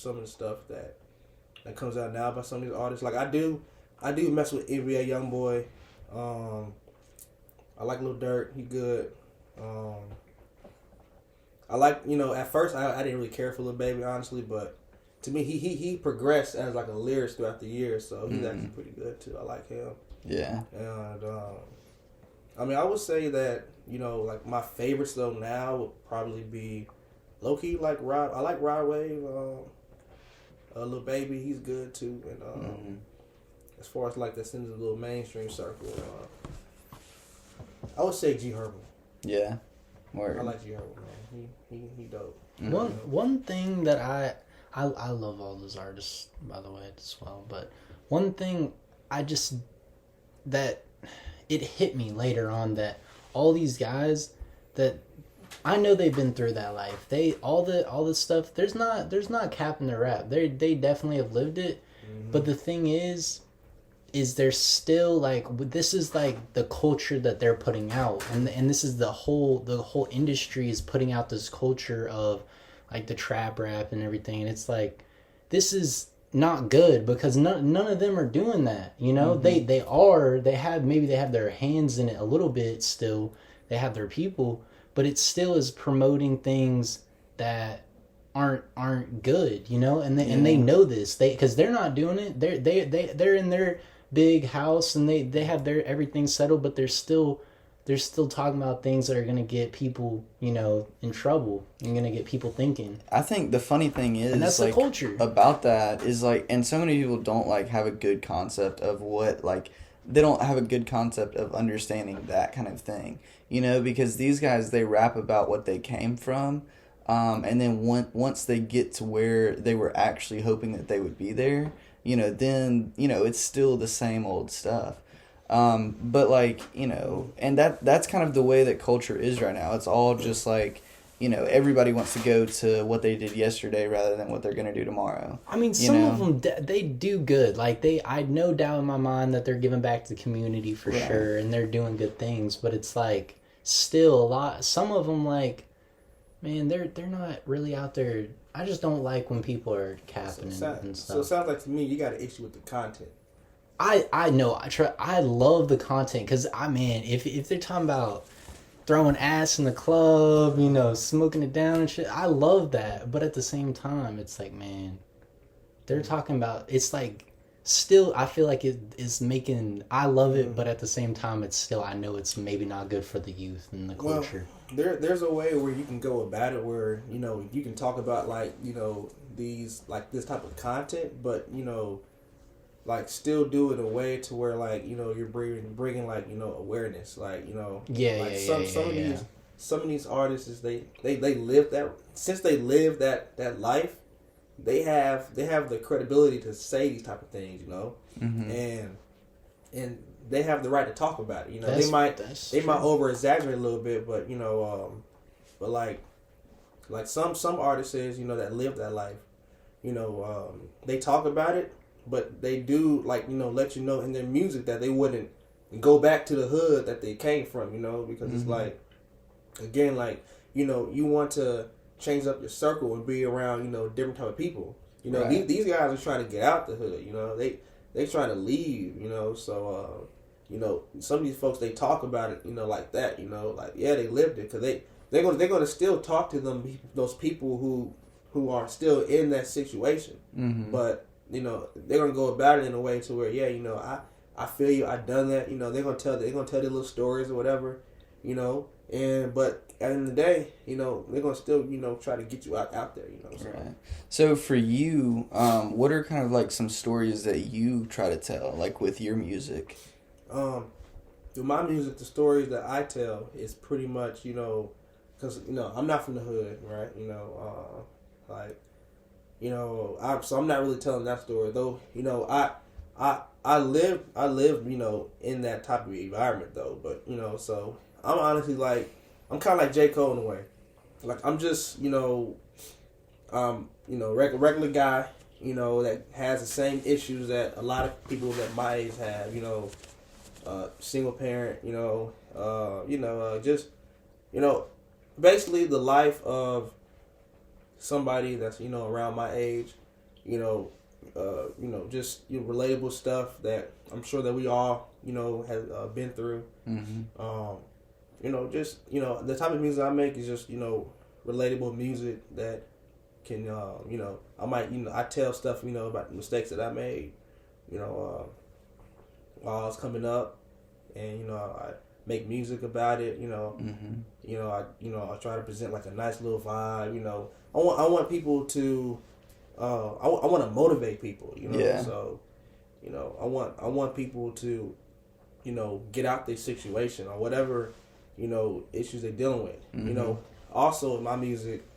some of the stuff that comes out now by some of these artists. Like I do mess with NBA YoungBoy. I like Lil Durk. He good. I like, at first I didn't really care for Lil Baby, honestly, but to me he progressed as like a lyricist throughout the years, so he's actually pretty good too. I like him. Yeah. And I mean, I would say that like my favorites though now would probably be low key like Rod. I like Rod Wave. Lil Baby, he's good too. And as far as like that's in the little mainstream circle, I would say G Herbo. Yeah. Word. I like G Herbo, man. He dope. One thing that I love all those artists, by the way, as well. But one thing that it hit me later on that all these guys that I know they've been through that life. All this stuff. There's not cap in their rap. They definitely have lived it. Mm-hmm. But the thing is there's still like this is like the culture that they're putting out, and this is the whole industry is putting out this culture of like the trap rap and everything, and it's like this is not good because none of them are doing that. Mm-hmm. they have their hands in it a little bit still. They have their people, but it still is promoting things that aren't good, and they know this because they're not doing it. They're in their big house and they have their everything settled, but they're still talking about things that are gonna get people in trouble and gonna get people thinking. I think the funny thing is, and that's like, the culture about that is like, and so many people don't like have a good concept of what, like, they don't have a good concept of understanding that kind of thing, because these guys, they rap about what they came from, and then once they get to where they were actually hoping that they would be there, then it's still the same old stuff. But like, and that's kind of the way that culture is right now. It's all just like, everybody wants to go to what they did yesterday rather than what they're going to do tomorrow. I mean, some of them, they do good. Like, I no doubt in my mind that they're giving back to the community for sure, and they're doing good things, but it's like, still some of them, like, man, they're not really out there. I just don't like when people are capping and stuff. So it sounds like to me you got an issue with the content. I know. I love the content because if they're talking about throwing ass in the club, smoking it down and shit, I love that. But at the same time, it's like, man, they're talking about, it's like, still, I feel like it is making, I love it, but at the same time, it's still, I know it's maybe not good for the youth and the culture. Well, there's a way where you can go about it where, you can talk about like, these, like this type of content, but, like still do it in a way to where like, you're bringing like, awareness, like, some of these artists is they live that, since they live that life, they have the credibility to say these type of things, mm-hmm. and they have the right to talk about it. They might over exaggerate a little bit, but but like some artists that live that life, they talk about it, but they do like let you know in their music that they wouldn't go back to the hood that they came from, because mm-hmm. it's like, again, like you want to change up your circle and be around different type of people. These guys are trying to get out the hood. They trying to leave. So some of these folks, they talk about it like that. Like, yeah, they lived it, because they're gonna still talk to those people who are still in that situation. Mm-hmm. But they're gonna go about it in a way to where I feel you, I done that. They're gonna tell their little stories or whatever. But at the end of the day, they're gonna still, try to get you out there, So. Right. So for you, what are kind of like some stories that you try to tell, like with your music? With my music, the stories that I tell is pretty much, because I'm not from the hood, right? So I'm not really telling that story though. I lived, in that type of environment though. But so I'm honestly like, I'm kind of like J. Cole in a way. Like, I'm just, regular guy, that has the same issues that a lot of people that my age have, single parent, just, basically the life of somebody that's, around my age. just relatable stuff that I'm sure that we all have been through. The type of music I make is just relatable music that can I might I tell stuff about the mistakes that I made while I was coming up, and I make music about it. I try to present like a nice little vibe. I want people to I want to motivate people. So I want people to get out their situation or whatever issues they're dealing with. Also in my music,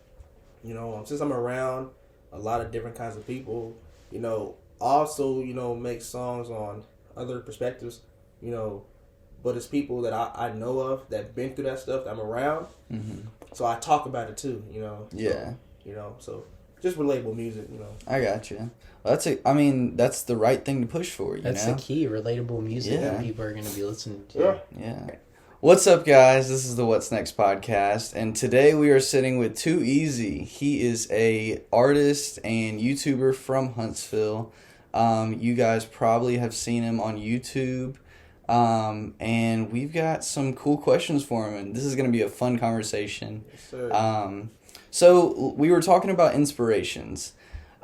since I'm around a lot of different kinds of people, also make songs on other perspectives, but it's people that I know of that been through that stuff that I'm around, so I talk about it too. So just relatable music. I got you. That's the right thing to push for. That's the key. Relatable music that people are going to be listening to. Yeah. What's up, guys? This is the What's Next podcast, and today we are sitting with Eazy. He is a artist and YouTuber from Huntsville. You guys probably have seen him on YouTube, and we've got some cool questions for him, and this is going to be a fun conversation. Yes, sir. So we were talking about inspirations.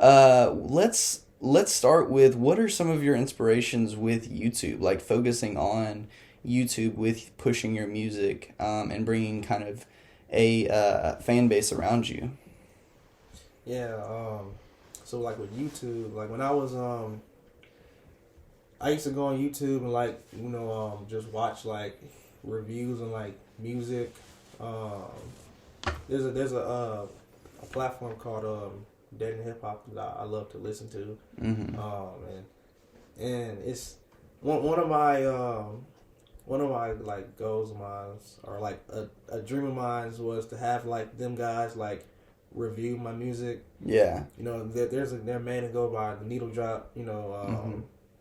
Let's start with, what are some of your inspirations with YouTube, like focusing on YouTube with pushing your music and bringing kind of a fan base around you? Yeah, so like with YouTube, like when I was I used to go on YouTube and just watch like reviews and like music. There's a platform called Dead and Hip Hop that I love to listen to. And it's one of my like goals of mine, or like a dream of mine, was to have like them guys like review my music. Yeah. There's a man to go by the Needle Drop.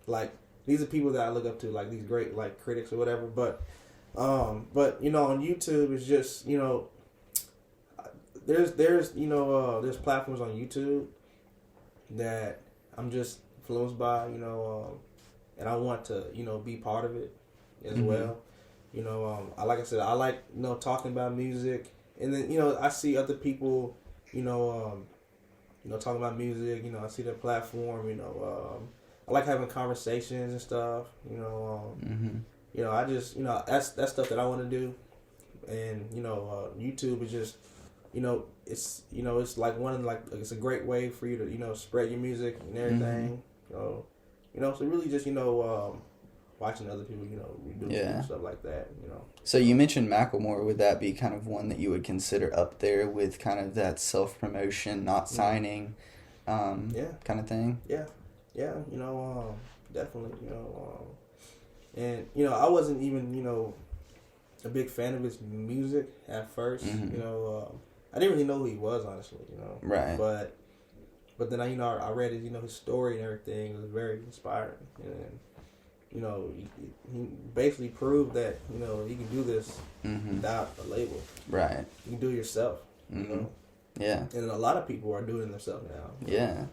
Like these are people that I look up to, like these great like critics or whatever. But on YouTube it's just there's platforms on YouTube that I'm just influenced by, and I want to be part of it as well. Like I said, I like talking about music, and then I see other people talking about music. I see their platform. I like having conversations and stuff. I just that's stuff that I want to do, and YouTube is just it's like it's a great way for you to spread your music and everything. So really just watching other people do stuff like that. So you mentioned Macklemore. Would that be kind of one that you would consider up there with kind of that self promotion, not signing, kind of thing? Yeah, definitely. And I wasn't even a big fan of his music at first. I didn't really know who he was, honestly. Right. But then I read his story and everything. It was very inspiring, and he basically proved that you can do this without a label. Right. You can do it yourself. Yeah. And a lot of people are doing it themselves now. Yeah.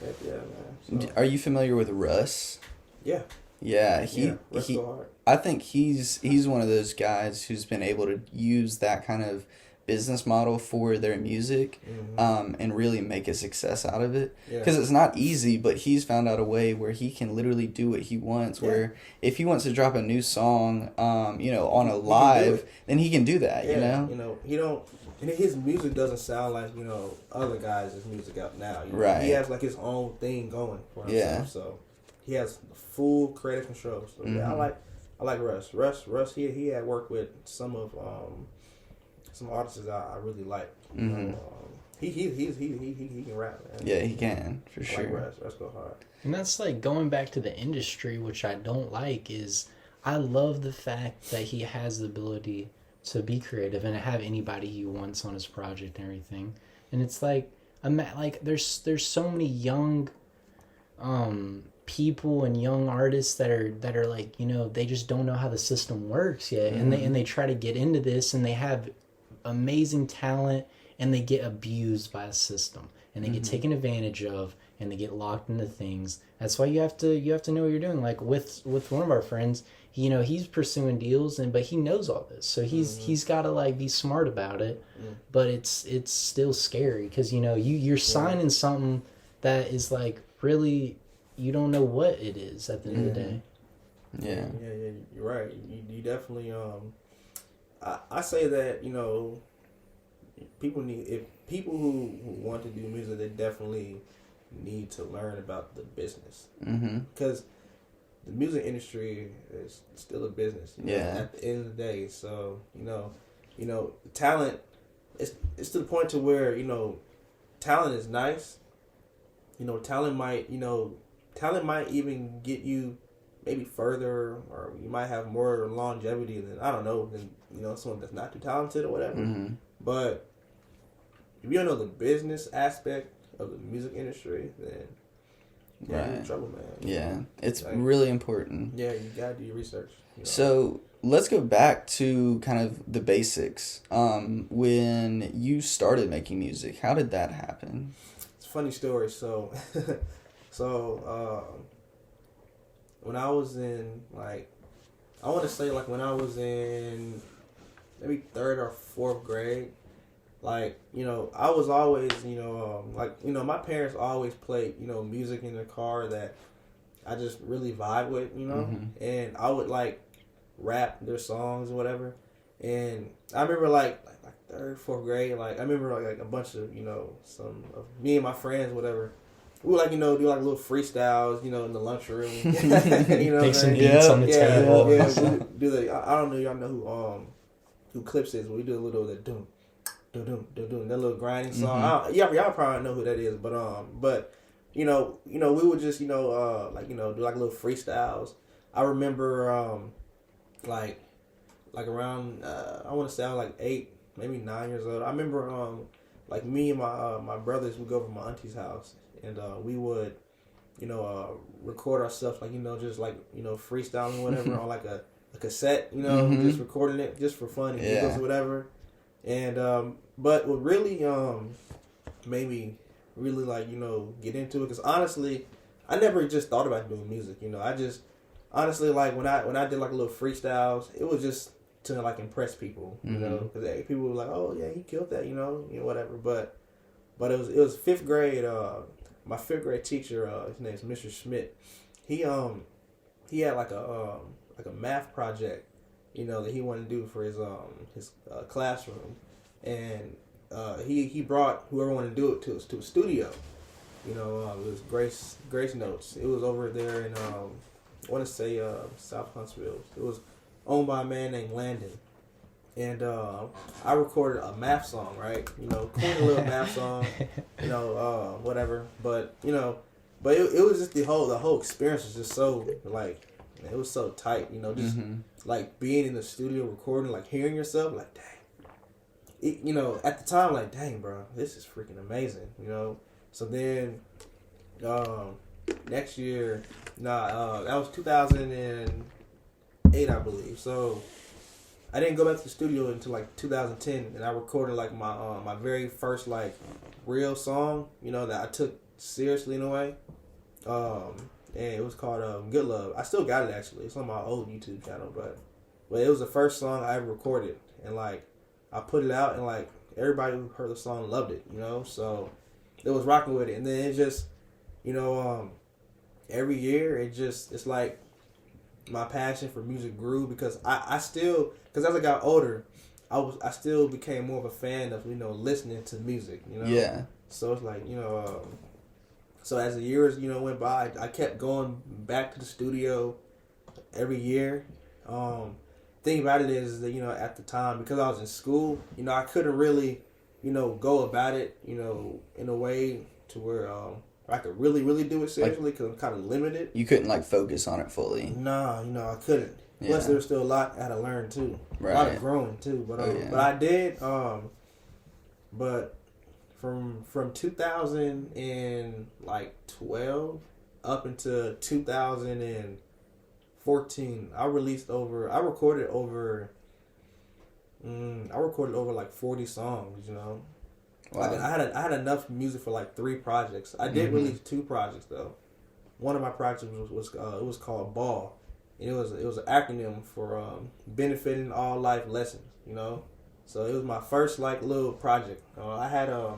Heck yeah, man. So, are you familiar with Russ? Yeah. Yeah, Russ go hard. I think he's one of those guys who's been able to use that kind of business model for their music, and really make a success out of it. Because it's not easy, but he's found out a way where he can literally do what he wants. Where if he wants to drop a new song, on a live, then he can do that. He don't. And his music doesn't sound like other guys' music out now. Right. He has like his own thing going for himself. Yeah. So he has full creative control. So I like Russ. Russ. He had worked with some artists that I really like. He can rap, man. Yeah, he can for sure. Like Russ go hard. And that's like going back to the industry, which I don't like. Is I love the fact that he has the ability to be creative and have anybody he wants on his project and everything. And it's like there's so many young people and young artists that are like they just don't know how the system works yet, and they try to get into this, and they have amazing talent, and they get abused by a system, and they get taken advantage of, and they get locked into things. That's why you have to know what you're doing. Like with one of our friends, he's pursuing deals, but he knows all this, so he's got to like be smart about it. But it's still scary because you're signing something that is like really, you don't know what it is at the end of the day. Yeah, you're right. You definitely I say that people who want to do music, they definitely need to learn about the business, because the music industry is still a business. At the end of the day, so talent. It's to the point to where talent is nice. Talent might even get you maybe further, or you might have more longevity than someone that's not too talented or whatever. But if you don't know the business aspect of the music industry, then you're in trouble, man. Yeah, it's like, really important. Yeah, you gotta do your research. So let's go back to kind of the basics. When you started making music, how did that happen? It's a funny story. So, when I was in when I was in maybe 3rd or 4th grade, I was always, my parents always played, music in the car that I just really vibe with, and I would rap their songs or whatever. And I remember 3rd, 4th grade, I remember a bunch of, some of me and my friends, whatever. We would do little freestyles, in the lunchroom. Take some beats on the table. Yeah, we do I don't know, y'all know who Clips is. But we do a little of that doom, that little grinding song. Y'all probably know who that is. But we would just do little freestyles. I remember around I want to say I was 8, maybe 9 years old. I remember me and my brothers would go over to my auntie's house. And we would, record ourselves, just freestyling or whatever on a cassette, just recording it just for fun and giggles or whatever. And but what really made me really get into it, because honestly, I never just thought about doing music. I just honestly when I did little freestyles, it was just to impress people, because people were like, oh yeah, he killed that, whatever. But it was 5th grade. My 5th grade teacher, his name is Mr. Schmidt. He had a math project, that he wanted to do for his classroom, and he brought whoever wanted to do it to a studio. It was Grace Notes. It was over there in I want to say South Huntsville. It was owned by a man named Landon. And I recorded a math song, right? Cool little math song, whatever. But it was just the whole experience was just so it was so tight, just being in the studio recording, hearing yourself, dang, at the time, dang, bro, this is freaking amazing, So then, next year, that was 2008, I believe. So I didn't go back to the studio until 2010, and I recorded my my very first real song, that I took seriously in a way. And it was called Good Love. I still got it actually. It's on my old YouTube channel, but it was the first song I ever recorded, and I put it out, and everybody who heard the song loved it, So it was rocking with it, and then it just, every year it's my passion for music grew, because I still, because as I got older, I still became more of a fan of listening to music, Yeah. So it's so as the years went by, I kept going back to the studio every year. Thing about it is that at the time, because I was in school, I couldn't really go about it in a way to where I could really do it seriously, because I'm kind of limited. You couldn't focus on it fully. Nah, I couldn't. Yeah. Plus, there was still a lot I had to learn too. Right. A lot of growing too. But but I did. But from 2012 up until 2014, I recorded over 40 songs. Wow. Like I had enough music for like 3 projects. I did release 2 projects though. One of my projects was it was called Ball. And it was an acronym for benefiting all life lessons. You know, so it was my first like little project. I had a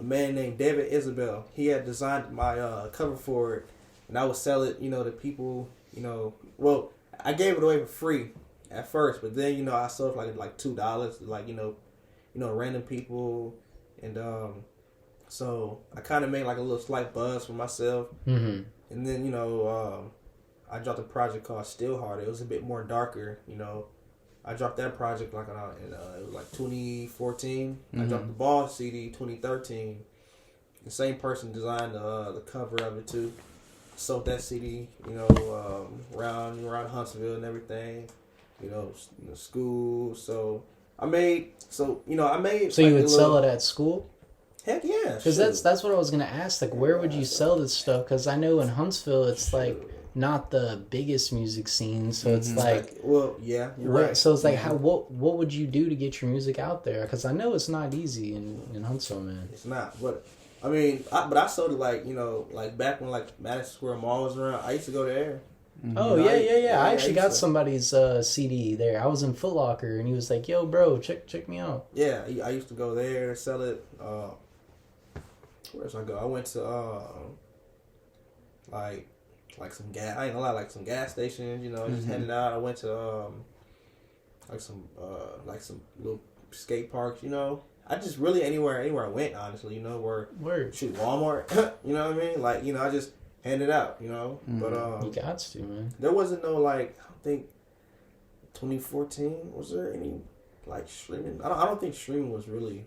man named David Isabel. He had designed my cover for it, and I would sell it. You know, to people. You know, well, I gave it away for free at first, but then, you know, I sold it like $2, like, you know, random people, and so I kind of made like a little slight buzz for myself, and then, you know, I dropped a project called Still Hard. It was a bit more darker, you know. I dropped that project like it was like 2014. I dropped the Ball CD 2013. The same person designed the cover of it too. Sold that CD, you know, around Huntsville and everything, you know, school. So I made. So you like you would sell it at school? Heck yeah. Because that's what I was gonna ask. Like, where would you sell this stuff? Because I know in Huntsville it's like not the biggest music scene, so it's like, well, yeah, you're right. So it's like, what would you do to get your music out there? Because I know it's not easy in Huntsville, man. It's not, but I mean, I sold it like, you know, like back when like Madison Square Mall was around. I used to go there. Oh, yeah. I actually got somebody's CD there. I was in Foot Locker, and he was like, "Yo, bro, check me out." Yeah, I used to go there, sell it. Where else I go? I went to like some gas. I ain't gonna lie, like some gas stations. You know, just handing out. I went to like some little skate parks. You know, I just really anywhere I went, honestly. You know, shoot, Walmart. You know what I mean? Like, you know, I just hand it out. You know, but you got to, man. There wasn't no like, I don't think 2014 was there any like streaming. I don't think streaming was really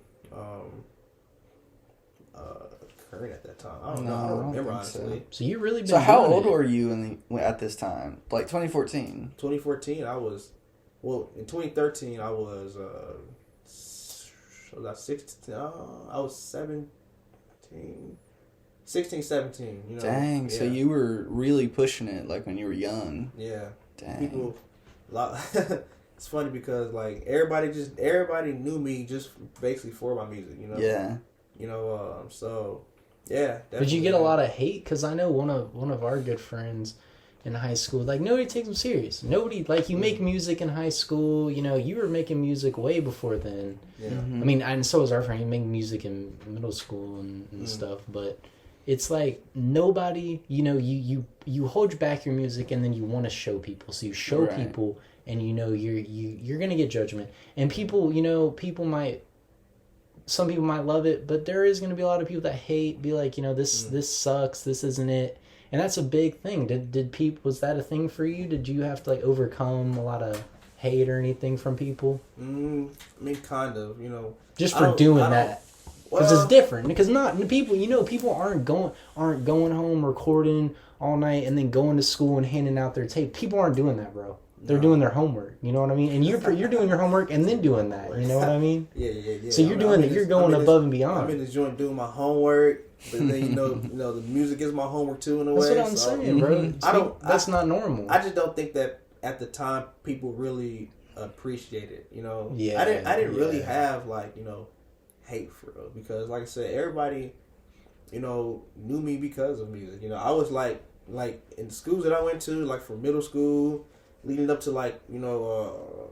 current at that time. I don't know. I don't remember, honestly. So you really been So how old were you at this time? Like 2014? 2014, I was, well, in 2013, I was 16, I was 16, 17, you know. Dang, yeah. So you were really pushing it, like, when you were young. Yeah. Dang. People, it's funny because, like, everybody knew me just basically for my music, you know. Yeah. You know, so, yeah. Did you get a lot of hate? Because I know one of our good friends in high school, like, nobody takes him serious. Nobody, like, you make music in high school, you know, you were making music way before then. Yeah. I mean, and so was our friend. He made music in middle school and stuff, but it's like nobody, you know, you hold back your music and then you want to show people. So you show people, and you know you're gonna get judgment. And people, you know, some people might love it, but there is gonna be a lot of people that hate, be like, you know, this sucks, this isn't it. And that's a big thing. Was that a thing for you? Did you have to like overcome a lot of hate or anything from people? I mean, kind of, you know. Just for doing that. Because it's different. Because people, you know, people aren't going home recording all night and then going to school and handing out their tape. People aren't doing that, bro. They're doing their homework. You know what I mean? And you're doing your homework and then doing that. You know what I mean? Yeah. So you're doing that. You're going above and beyond. I'm in the joint doing my homework, but then you know, the music is my homework too in a way. That's what I'm saying, bro. That's not normal. I just don't think that at the time people really appreciate it. You know? Yeah. I didn't really have like, you know, hate for real, because like I said, everybody, you know, knew me because of music. You know, I was like in the schools that I went to, like from middle school leading up to like, you know,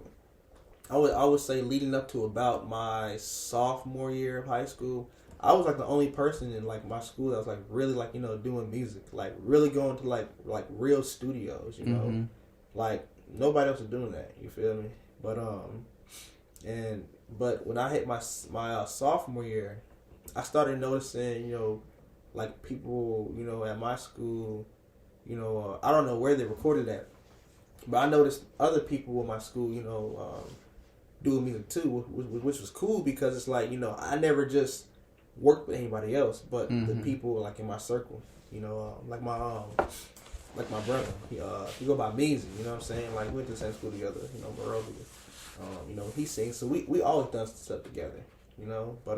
I would say leading up to about my sophomore year of high school, I was like the only person in like my school that was like really like, you know, doing music, like really going to like real studios, you know, like nobody else was doing that. You feel me? But when I hit my sophomore year, I started noticing, you know, like people, you know, at my school, you know, I don't know where they recorded at, but I noticed other people in my school, you know, doing music too, which was cool, because it's like, you know, I never just worked with anybody else, but the people like in my circle, you know, like my brother, he go by Eazy, you know what I'm saying? Like, we went to the same school together, you know, Barovia. You know, he sings, so we always done stuff together, you know. But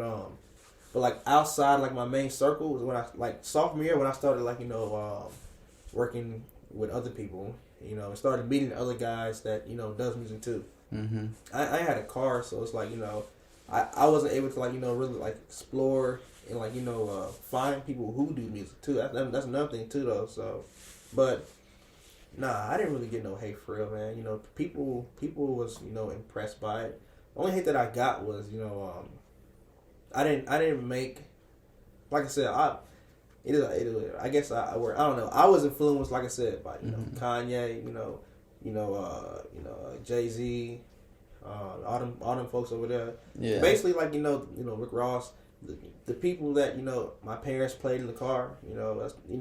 like outside, like my main circle was when I like sophomore year, when I started like, you know, working with other people, you know, and started meeting other guys that, you know, does music too. I had a car, so it's like, you know, I wasn't able to like really like explore and like find people who do music too. That's another thing too though. So, but nah, I didn't really get no hate for real, man. People was impressed by it. The only hate that I got was I didn't make, like I said, I guess I don't know. I was influenced, like I said, by Kanye, Jay-Z, all them folks over there. Yeah. Basically, like Rick Ross, the people that my parents played in the car. That's, we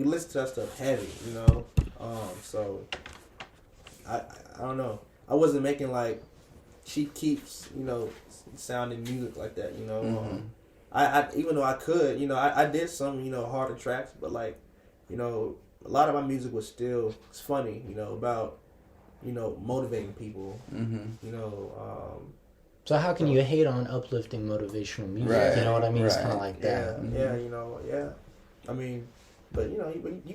listen to that stuff heavy. So I don't know. I wasn't making like Chief Keef's sounding music like that. I even though I could, I did some harder tracks, but like a lot of my music was still funny. About motivating people. So how can you hate on uplifting motivational music? Right. You know what I mean? It's kind of like that. Yeah. I mean, but you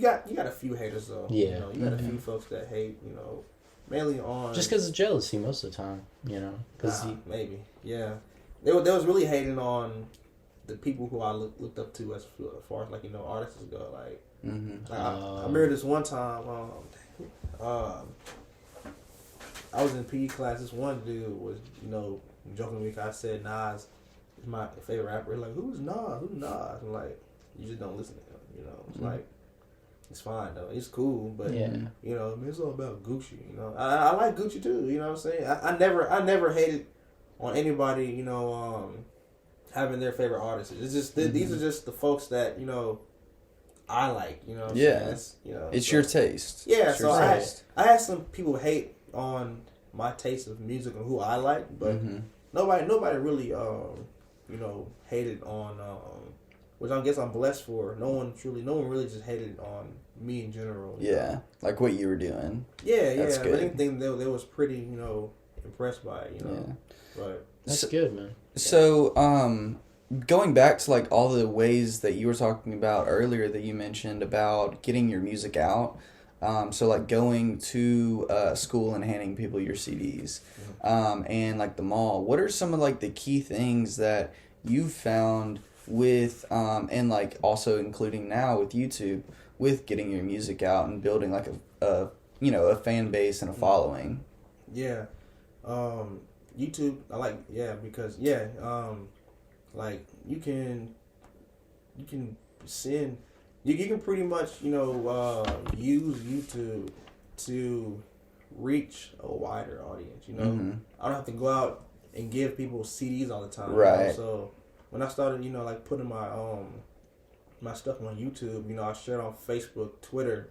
got a few haters though. Yeah. You got a few folks that hate. Mainly on just because of jealousy most of the time. Because maybe they was really hating on the people who I looked up to as far as like artists go. Like, I remember this one time. I was in PE class. This one dude was joking with me. I said Nas is my favorite rapper. Like, who's Nas? Who's Nas? I'm like, you just don't listen to him. It's like, it's fine though. It's cool, but it's all about Gucci. I like Gucci too. You know what I'm saying? I never hated on anybody. Having their favorite artists. It's just these are just the folks that I like. What I'm saying? It's your taste. Yeah. It's So your taste. I had some people hate on my taste of music and who I like, but nobody really hated on which I guess I'm blessed for. No one really just hated on me in general. Yeah, like what you were doing. Yeah. That's good. But anything they was pretty impressed by it. Yeah. But that's good, man. So, going back to like all the ways that you were talking about earlier that you mentioned about getting your music out. So like going to school and handing people your CDs, and like the mall. What are some of like the key things that you've found with, and like also including now with YouTube, with getting your music out and building like a fan base and a following? Yeah, YouTube. I like because like you can send. You can pretty much, use YouTube to reach a wider audience, I don't have to go out and give people CDs all the time. Right. So when I started, like putting my my stuff on YouTube, I shared on Facebook, Twitter.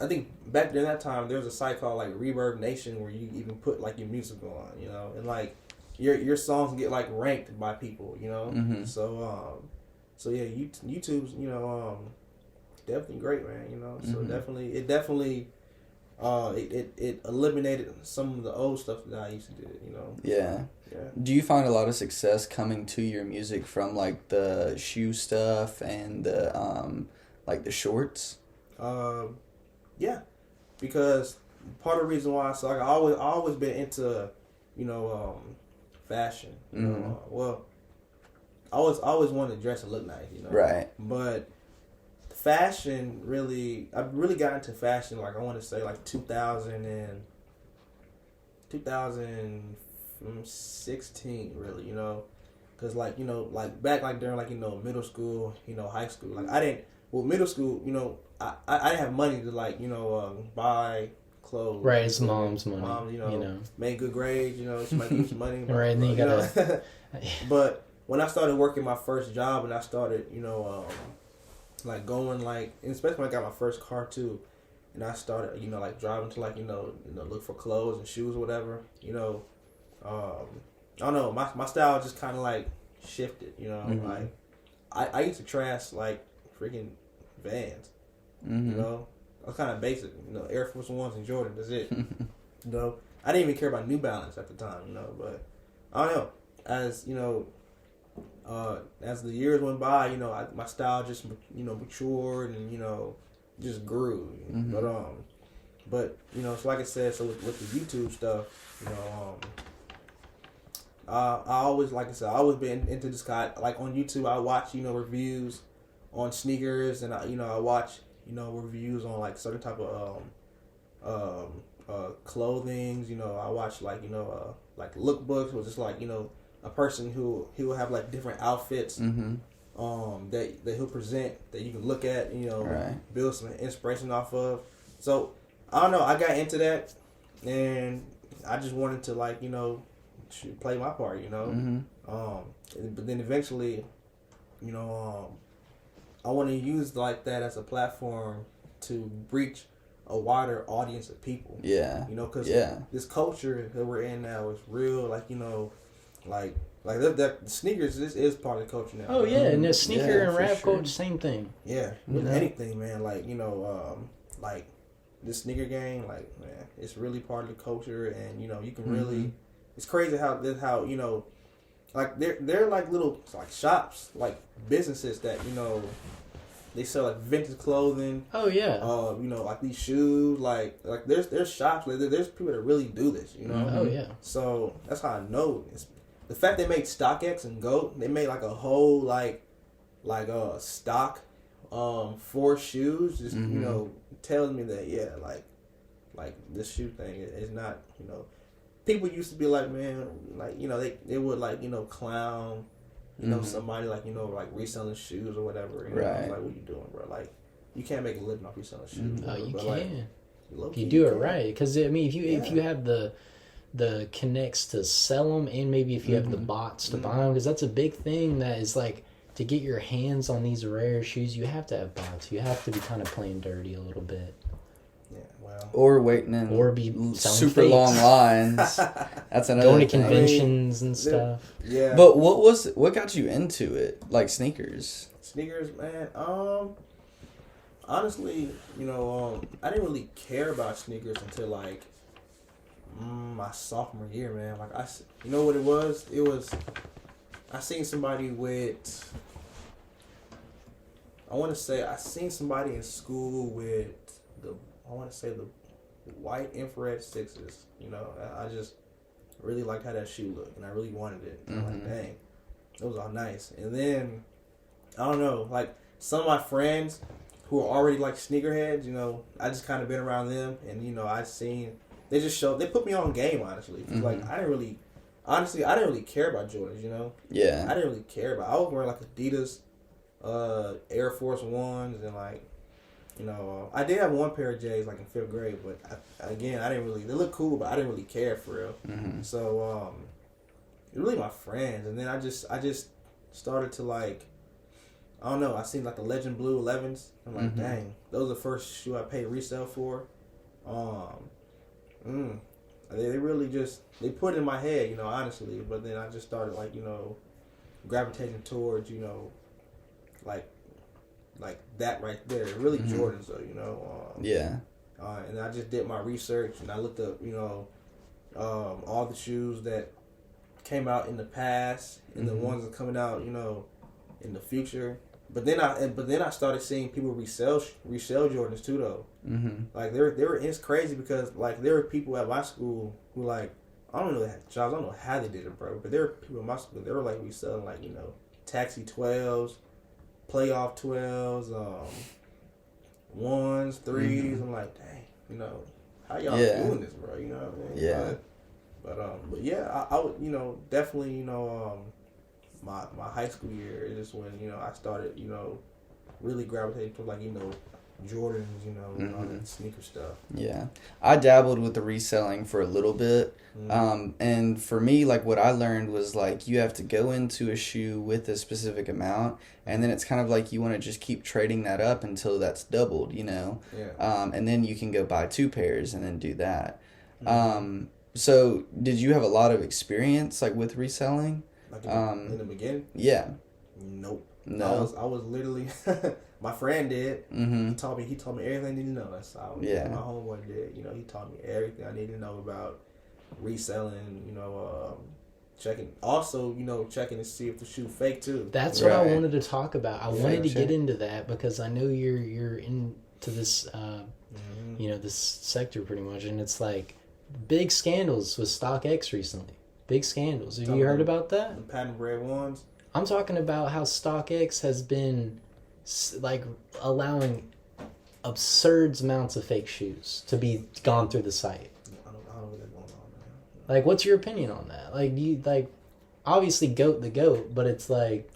I think back during that time there was a site called like Reverb Nation where you even put like your music on, and like your songs get like ranked by people, So yeah, YouTube's definitely great, man. So it eliminated some of the old stuff that I used to do. Yeah. Yeah. Do you find a lot of success coming to your music from like the shoe stuff and the like the shorts? Yeah, because part of the reason why I always been into fashion. Well. I always wanted to dress and look nice, Right. But fashion I really got into fashion, like I want to say like 2016, really, because like back like during like middle school, high school, like middle school, I didn't have money to like buy clothes. Right, it's mom's money. Mom, made good grades, she might give you some money. Right, and then you gotta. But when I started working my first job and I started, like going like, especially when I got my first car too, and I started, like driving to like, look for clothes and shoes or whatever, I don't know, my style just kind of like shifted, like I used to trash like freaking Vans, I was kind of basic, Air Force Ones and Jordan, that's it, I didn't even care about New Balance at the time, but I don't know, as the years went by, my style just, matured and, just grew. But so like I said, so with the YouTube stuff, I always, like I said, I always been into this guy. Like on YouTube, I watch reviews on sneakers, and I watch reviews on like certain type of clothing. I watch like lookbooks, or just like a person who he will have like different outfits. Mm-hmm. That he'll present that you can look at, right. build some inspiration off of. So I don't know. I got into that, and I just wanted to like play my part. Mm-hmm. But then eventually, I want to use like that as a platform to reach a wider audience of people. Yeah. Because this culture that we're in now is real. Like that sneakers is part of the culture now. Oh yeah, and the sneaker and rap sure. culture, same thing. Yeah, with anything, man. Like like this sneaker game, like man, it's really part of the culture, and you can really. It's crazy how like they're like little like shops, like businesses that they sell like vintage clothing. Oh yeah. Like these shoes, like there's shops, like there's people that really do this. Oh yeah. So that's how I know it's. The fact they made StockX and GOAT, they made like a whole like stock for shoes. Just tells me that like this shoe thing is not people used to be like, man, like they would like clown somebody like like reselling shoes or whatever. Right. Like what you doing, bro? Like you can't make a living off reselling shoes. Oh, you but, can. Like, if you do it right, because I mean if you have the connects to sell them, and maybe if you have the bots to buy them, because that's a big thing that is like to get your hands on these rare shoes, you have to have bots. You have to be kind of playing dirty a little bit. Yeah, well, or waiting in or be super fakes. long lines. That's another going to thing. conventions and stuff. Yeah. But what got you into it? Like sneakers? Sneakers, man. Honestly, I didn't really care about sneakers until like my sophomore year, man. Like you know what it was? It was I seen somebody with. I seen somebody in school with the white infrared sixes. I just really liked how that shoe looked, and I really wanted it. And I'm like, dang, it was all nice. And then I don't know, like some of my friends who are already like sneakerheads, I just kind of been around them, and I seen. They put me on game, honestly. Like, I didn't really care about Jordans, Yeah. I didn't really care about. I was wearing like Adidas, Air Force Ones, and like, I did have one pair of J's like in 5th grade, but I didn't really. They look cool, but I didn't really care for real. Mm-hmm. So, it really my friends, and then I just started to like, I don't know. I seen like the Legend Blue 11s. I'm like, dang, those are the first shoe I paid resale for. They really just they put it in my head, honestly. But then I just started like gravitating towards like that right there. Really Jordans though, yeah. And I just did my research, and I looked up all the shoes that came out in the past and the ones that are coming out in the future. But then I started seeing people resell Jordans too though. Like they were it's crazy because like there were people at my school who like I don't know jobs, I don't know how they did it, bro. But there were people at my school, they were like reselling like Taxi 12s, Playoff 12s, 1s, 3s. I'm like, dang, how y'all doing this, bro? You know what I mean? Yeah. But yeah, I would definitely my high school year is just when I started really gravitating to like Jordans and all that sneaker stuff. Yeah, I dabbled with the reselling for a little bit, and for me, like what I learned was like you have to go into a shoe with a specific amount, and then it's kind of like you want to just keep trading that up until that's doubled, Yeah. And then you can go buy 2 pairs and then do that. So did you have a lot of experience like with reselling? Like in the beginning? Yeah. Nope. No. I was literally my friend did. He taught me everything I needed to know. That's how my homeboy did. He taught me everything I needed to know about reselling, checking checking to see if the shoe fake too. That's what I wanted to talk about. I wanted to get into that because I know you're into this this sector pretty much, and it's like big scandals with StockX recently. Big scandals. Have you heard about that? The patent bred ones. I'm talking about how StockX has been like allowing absurd amounts of fake shoes to be gone through the site. I don't know what's going on, man. Like, what's your opinion on that? Like, do you like obviously goat the goat, but it's like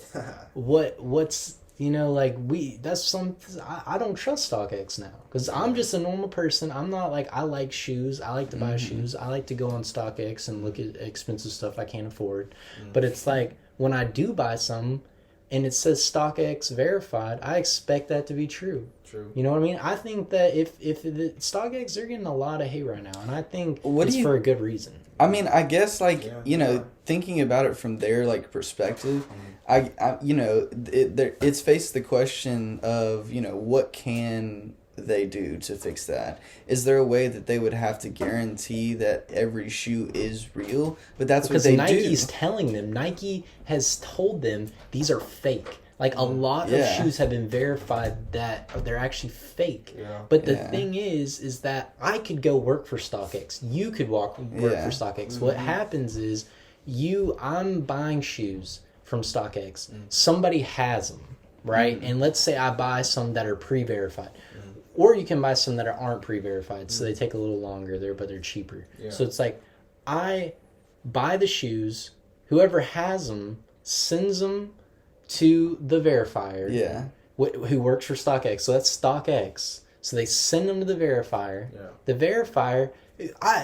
what's you know, like I don't trust StockX now because I'm just a normal person. I'm not like, I like shoes. I like to buy shoes. I like to go on StockX and look at expensive stuff I can't afford. But it's like when I do buy some and it says StockX verified, I expect that to be true. True. You know what I mean? I think that if the StockX, they're getting a lot of hate right now, and I think it's for a good reason. I mean, I guess like thinking about it from their like perspective, I you know it's faced the question of what can they do to fix that? Is there a way that they would have to guarantee that every shoe is real? But that's because what they Nike's do. telling them. Nike has told them these are fake. Like a lot of shoes have been verified that they're actually fake. Yeah. But the thing is that I could go work for StockX. You could work for StockX. What happens is I'm buying shoes from StockX. Somebody has them, right? And let's say I buy some that are pre-verified. Or you can buy some that aren't pre-verified, so they take a little longer there, but they're cheaper. Yeah. So it's like, I buy the shoes, whoever has them sends them to the verifier, who works for StockX. So that's StockX. So they send them to the verifier. Yeah. The verifier,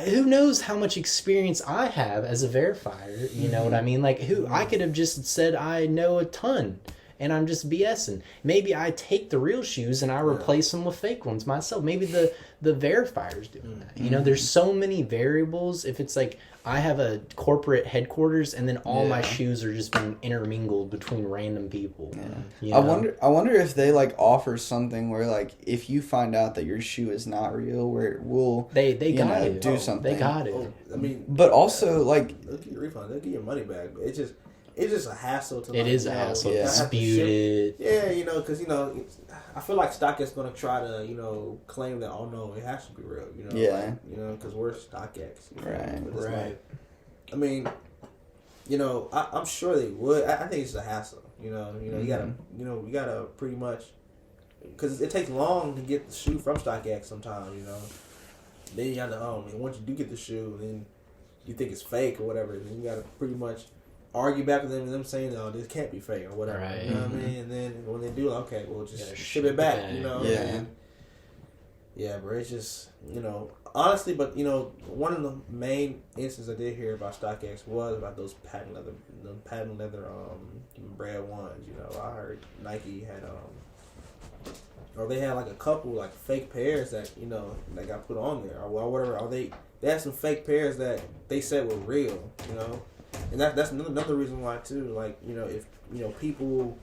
who knows how much experience I have as a verifier? You know what I mean? Like, I could have just said I know a ton. And I'm just BSing. Maybe I take the real shoes and I replace them with fake ones myself. Maybe the verifier's doing that. You know, there's so many variables. If it's like I have a corporate headquarters and then all my shoes are just being intermingled between random people. Yeah. You know? I wonder if they like offer something where like if you find out that your shoe is not real, where it will they got to do something. They got it. I mean, but also like they'll get your refund. They'll get your money back. But it's just a hassle to. It is a hassle. Dispute it. Yeah, because I feel like StockX going to try to claim that no, it has to be real. Because we're StockX. Right. I mean, I'm sure they would. I think it's a hassle. You gotta pretty much, because it takes long to get the shoe from StockX sometimes. Then you got to once you do get the shoe, then you think it's fake or whatever. Then you got to pretty much argue back with them and them saying, "No, this can't be fake" or whatever. Right. You know what I mean? And then when they do, okay, well, just ship it back. Bro. It's just honestly, but one of the main instances I did hear about StockX was about those patent leather bred ones. I heard Nike had or they had like a couple like fake pairs that that got put on there or whatever. Or they had some fake pairs that they said were real. And that's another reason why too. Like if people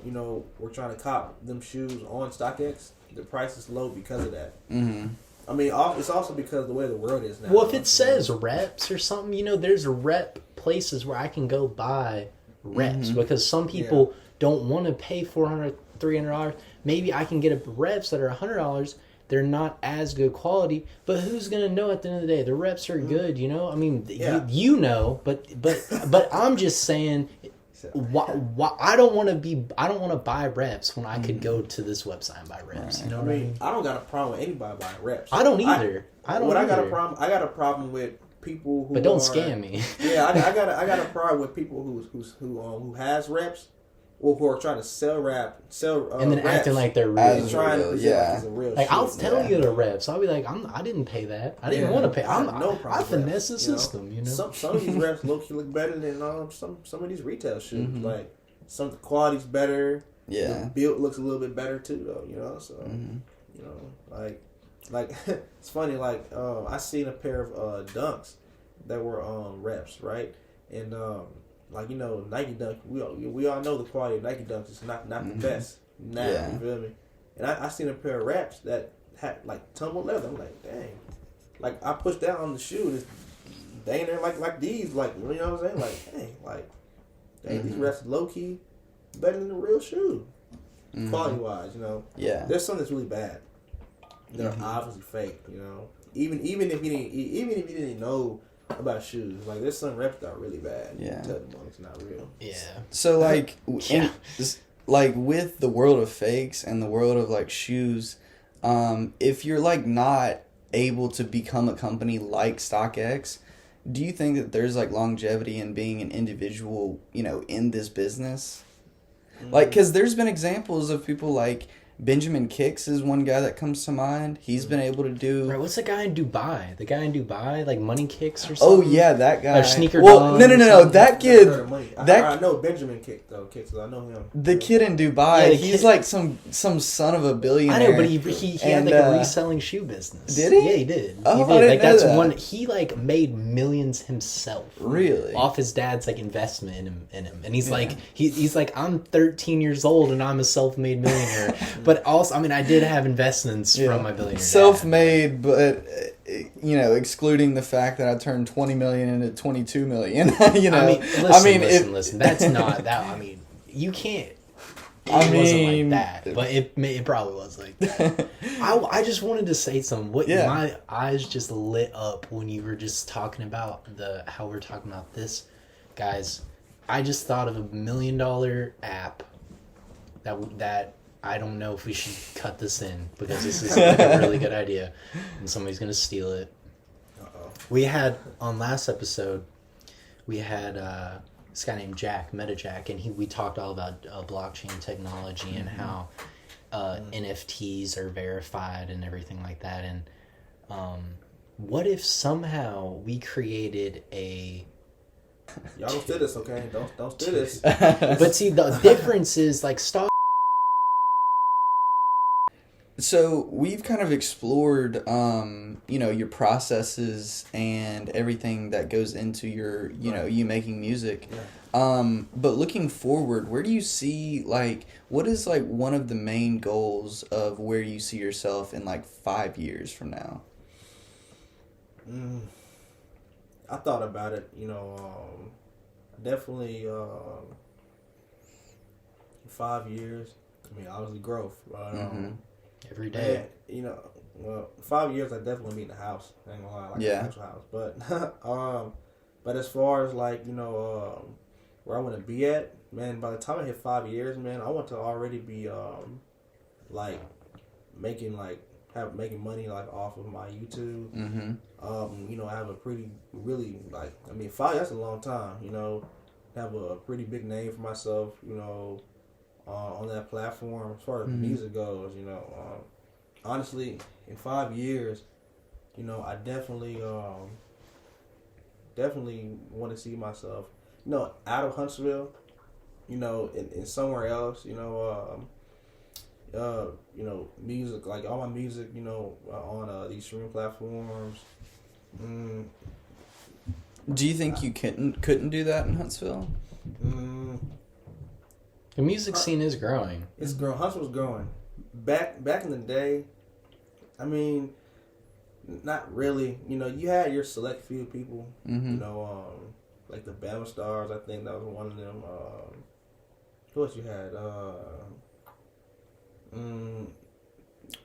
were trying to cop them shoes on StockX, the price is low because of that. Mm-hmm. I mean, it's also because of the way the world is now. Well, if it says reps or something, there's rep places where I can go buy reps because some people don't want to pay $400, $300. Maybe I can get reps that are $100. They're not as good quality, but who's gonna know at the end of the day? The reps are good, I mean, but I'm just saying, why I don't want to buy reps when I could go to this website and buy reps. You know what I mean? I don't got a problem with anybody buying reps. I don't either. I got a problem with people who. But don't scam me. Yeah, I got a problem with people who has reps. Or who are trying to sell and then reps, acting like they're real. Trying to present like it's a real like I'll tell you the reps. I'll be like, I didn't pay that. I didn't want to pay. I finesse the system. Some of these reps look better than some of these retail shoes. Mm-hmm. Like some of the quality's better. Yeah, the build looks a little bit better too, though. So like it's funny. Like I seen a pair of Dunks that were reps, right? And like Nike Dunk, we all know the quality of Nike Dunks is not the best. Now, you feel me? And I seen a pair of wraps that had like tumbled leather. I'm like, dang. Like I pushed down on the shoe, and they ain't there like these. Like what I'm saying? Like, dang, these wraps low key better than the real shoe, quality wise. Yeah. There's something that's really bad. They're obviously fake. Even if you didn't know about shoes. Like, there's some reps that are really bad. Yeah. You can tell the money's not real. Yeah. So like, Yeah. like with the world of fakes and the world of like shoes, if you're like not able to become a company like StockX, do you think that there's like longevity in being an individual, you know, in this business? Like, because there's been examples of people like Benjamin Kicks is one guy that comes to mind. He's been able to do... Right, what's the guy in Dubai? The guy in Dubai, like Money Kicks or Oh, something? yeah, that guy. Or Sneaker well, Dog no. or That kid... I know Benjamin Kick, though. Kicks, I know him. The kid in Dubai, Yeah, the he's kid- like some son of a billionaire. I know, but he had And, like a reselling shoe business. Did he? Yeah, he did. Oh, he I did. didn't Like know that's that. one. He like made millions himself. Really? Off his dad's like investment in him, and he's like he's like, I'm 13 years old and I'm a self-made millionaire. But also, I mean, I did have investments from my billionaire dad. Self-made, but you know, excluding the fact that I turned 20 million into 22 million. You know, I mean, listen. That's not that. I mean, you can't. It wasn't like that, but it probably was like that. I just wanted to say something. My eyes just lit up when you were just talking about how we're talking about this, guys. I just thought of $1 million app that I don't know if we should cut this in because this is like a really good idea, and somebody's gonna steal it. We had on last episode, we had this guy named Jack, MetaJack, and we talked all about blockchain technology and how NFTs are verified and everything like that. And what if somehow we created a... Y'all don't steal this, okay? Don't steal this. But see, the difference is like stock. So we've kind of explored, you know, your processes and everything that goes into your, you know, you making music. Yeah. But looking forward, where do you see, like, what is like one of the main goals of where you see yourself in like 5 years from now? I thought about it, you know, definitely 5 years. I mean, obviously growth, but every day. Man, you know, well, 5 years I definitely be in the house. I ain't gonna lie, like an actual house. But as far as like, you know, where I want to be at, man, by the time I hit 5 years, man, I want to already be like making money like off of my YouTube. You know, I have a pretty really like, I mean, 5 that's a long time. You know, have a pretty big name for myself. You know. On that platform, as far as music goes, you know, honestly, in 5 years, you know, I definitely want to see myself, you know, out of Huntsville, you know, in somewhere else, you know, music, like all my music, you know, on these streaming platforms. Do you think you couldn't do that in Huntsville? The music scene is growing. It's growing. Huntsville's growing. Back in the day, I mean, not really. You know, you had your select few people. You know, like the Bama Stars. I think that was one of them. Who else you had?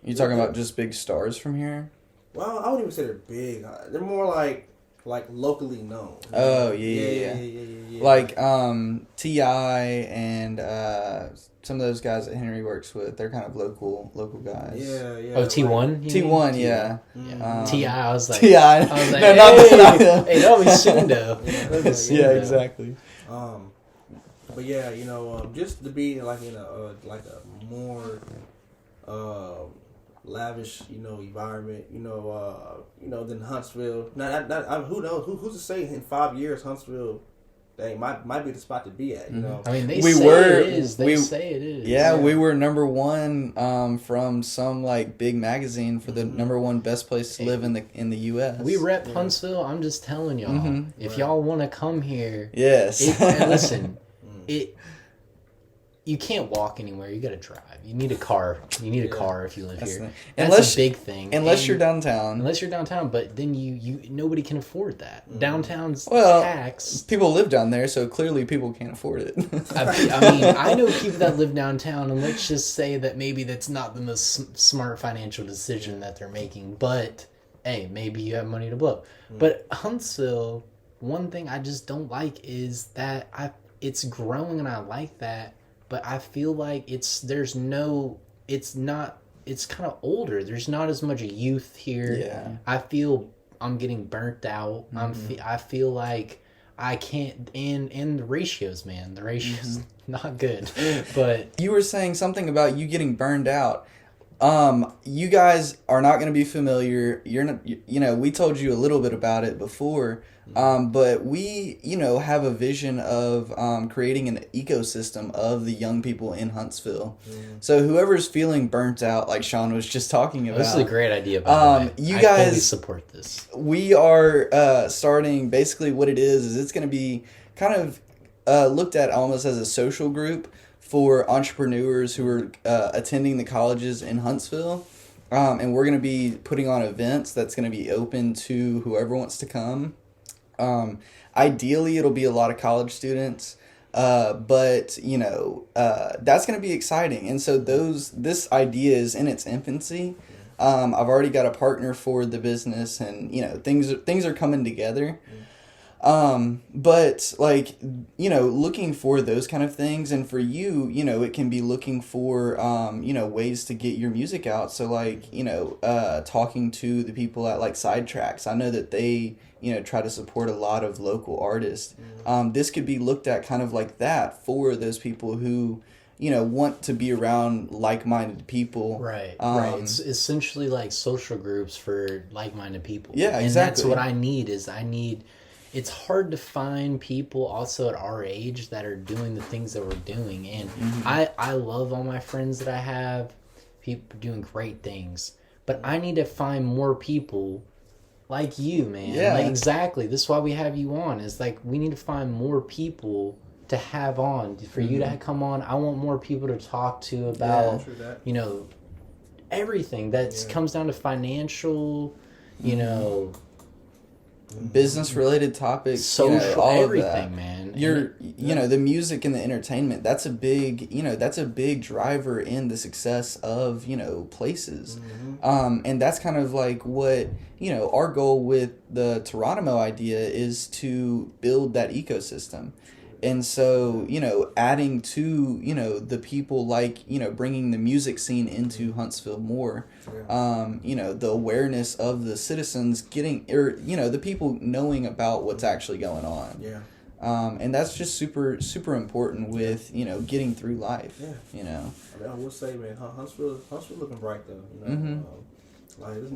You talking about just big stars from here? Well, I wouldn't even say they're big. They're more like locally known. Oh yeah. Like T.I. and some of those guys that Henry works with, they're kind of local guys. Yeah. Oh, T1? T1, yeah. T.I. I was like, T.I. Hey, that'll be soon though. Yeah, exactly. But yeah, you know, just to be like in a more lavish, you know, environment, you know, than Huntsville. Who knows? Who's to say in 5 years Huntsville, might be the spot to be at. You know, I mean, they say it is. Yeah, we were number one from some like big magazine for the number one best place to live in the U.S. We rep Huntsville. I'm just telling y'all, if y'all want to come here, yes. And listen, you can't walk anywhere. You got to drive. You need a car. You need a car if you live here. That's a big thing. Unless you're downtown. But then you nobody can afford that. Downtown's tax. People live down there, so clearly people can't afford it. I mean, I know people that live downtown, and let's just say that maybe that's not the most smart financial decision that they're making. But hey, maybe you have money to blow. But Huntsville, one thing I just don't like is that it's growing and I like that, but I feel like it's kind of older. There's not as much youth here. Yeah. I feel I'm getting burnt out. I feel like I can't, and the ratios, man. The ratios not good. But you were saying something about you getting burned out. You guys are not going to be familiar. You're not, we told you a little bit about it before. But we, have a vision of creating an ecosystem of the young people in Huntsville. So whoever's feeling burnt out, like Sean was just talking about. This is a great idea, by the way. You I guys fully support this. We are starting, basically what it is it's going to be kind of looked at almost as a social group for entrepreneurs who are attending the colleges in Huntsville. And we're going to be putting on events that's going to be open to whoever wants to come. Ideally, it'll be a lot of college students, but that's going to be exciting. And so this idea is in its infancy. I've already got a partner for the business, and things are coming together. But looking for those kind of things, and for you, it can be looking for, ways to get your music out. So talking to the people at like Sidetracks, I know that they, try to support a lot of local artists. This could be looked at kind of like that for those people who, want to be around like-minded people. Right. It's essentially like social groups for like-minded people. Yeah, exactly. And that's what I need. It's hard to find people also at our age that are doing the things that we're doing. And I love all my friends that I have. People doing great things. But I need to find more people like you, man. Yeah. Like, exactly. This is why we have you on. Is like we need to find more people to have on. For you to come on, I want more people to talk to about, everything that comes down to financial, business related topics, social, all everything, of that. Man. The music and the entertainment, that's a big driver in the success of places. And that's kind of like what our goal with the Toronto idea is to build that ecosystem. And so, adding to, the people, like, bringing the music scene into Huntsville more, the awareness of the citizens getting, the people knowing about what's actually going on. Yeah. And that's just super, super important with, getting through life. Yeah. I will say, man, Huntsville looking bright, though.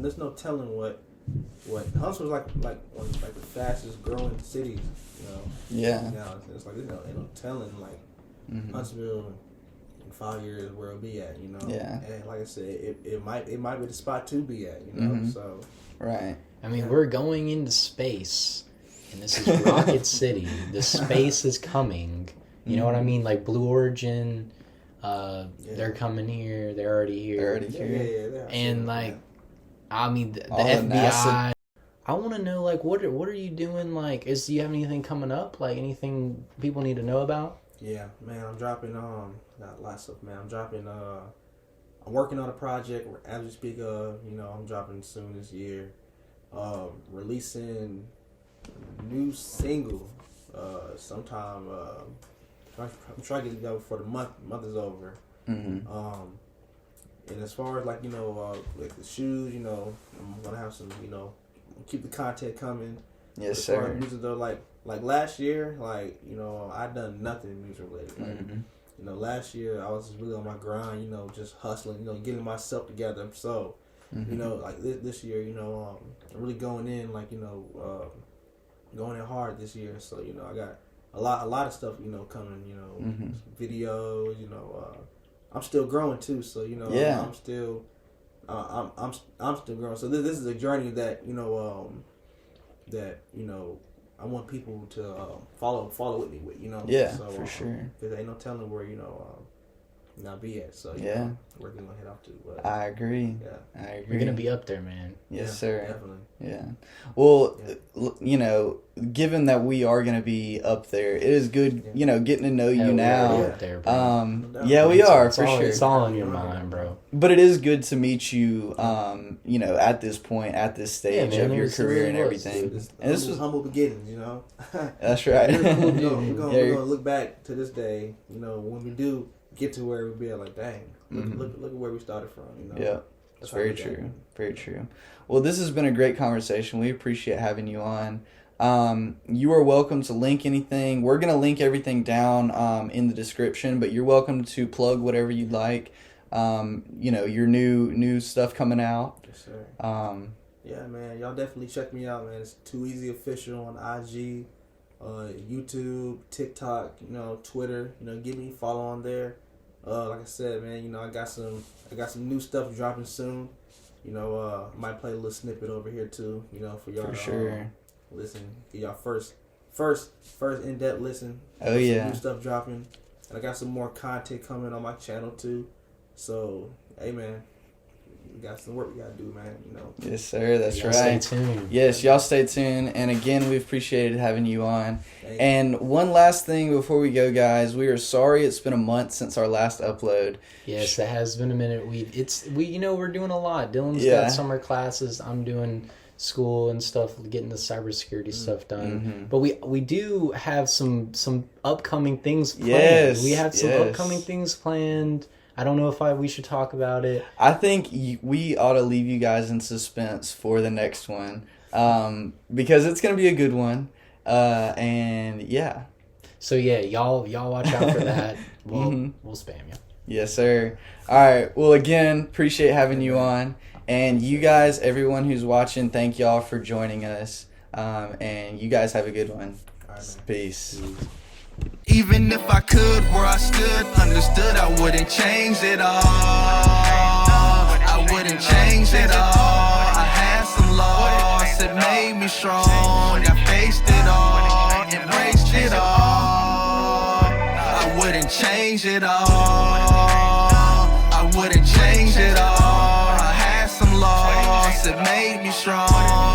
There's no telling what Huntsville's like one of the fastest growing cities, Yeah. It's like ain't no telling Huntsville in 5 years where it'll be at, Yeah. And like I said, it might be the spot to be at, So Right. I mean, we're going into space, and this is Rocket City. The space is coming. You know what I mean? Like Blue Origin, they're coming here. They're already here. Yeah. And I mean, the All the FBI. NASA. I want to know, what are you doing? Do you have anything coming up? Like, anything people need to know about? Yeah, man, I'm dropping, not lots of, man, I'm dropping, I'm working on a project, as we speak of, I'm dropping soon this year, releasing a new single, sometime, I'm trying to get it done before the month is over. And as far as like the shoes, I'm gonna have some, keep the content coming. Yes, as far sir. as music though, like last year, I done nothing music related. Last year I was just really on my grind, just hustling, getting myself together. So, this year, I'm really going in, going in hard this year. So, I got a lot of stuff, coming, videos, I'm still growing too, so I'm still, I'm still growing. So this is a journey that I want people to follow with me with, Yeah, so, for sure. Because ain't no telling where not be at. So yeah, we're gonna head off to. But, I agree. Yeah, I agree. We're gonna be up there, man. Yes, sir. Definitely. Yeah. Well, you know, given that we are going to be up there, it is good, you know, getting to know you now. Up there, bro. Yeah, we are for sure. It's all in your mind, bro. But it is good to meet you, you know, at this point, at this stage man, of your it career really and was. everything. And this was humble beginnings, you know. That's right. We're gonna look back to this day, you know, when we do get to where we be like, dang, look at where we started from, you know. Yeah. That's very true. Very true. Well, this has been a great conversation. We appreciate having you on. You are welcome to link anything. We're going to link everything down in the description, but you're welcome to plug whatever you'd like. You know, your new stuff coming out. Yes, sir. Yeah, man. Y'all definitely check me out, man. It's Too Easy Official on IG, YouTube, TikTok, you know, Twitter. You know, give me a follow on there. Like I said, man, you know, I got some new stuff dropping soon. You know, might play a little snippet over here too. You know, for y'all. For sure. Listen, get y'all first in depth listen. Oh yeah. Some new stuff dropping, and I got some more content coming on my channel too. So, hey man, we got some work we gotta do, man. You know. Yes, sir. That's y'all right. Stay tuned. Yes, y'all stay tuned. And again, we appreciated having you on. And one last thing before we go, guys, we are sorry it's been a month since our last upload. Yes, it has been a minute. You know, we're doing a lot. Dylan's got summer classes. I'm doing school and stuff, getting the cybersecurity stuff done. But we do have some upcoming things planned. Yes, we have some upcoming things planned. I don't know if we should talk about it. I think we ought to leave you guys in suspense for the next one, because it's going to be a good one. And yeah. So yeah, y'all watch out for that. We'll spam you. Yes, sir. All right. Well, again, appreciate having you on. And you guys, everyone who's watching, thank y'all for joining us. And you guys have a good one. All right, Peace. Even if I could, where I stood, understood, I wouldn't change it all. I wouldn't change it all. I had some loss, it made me strong. I faced it all, embraced it all. I wouldn't change it all. I wouldn't change it all. I had some loss, it made me strong.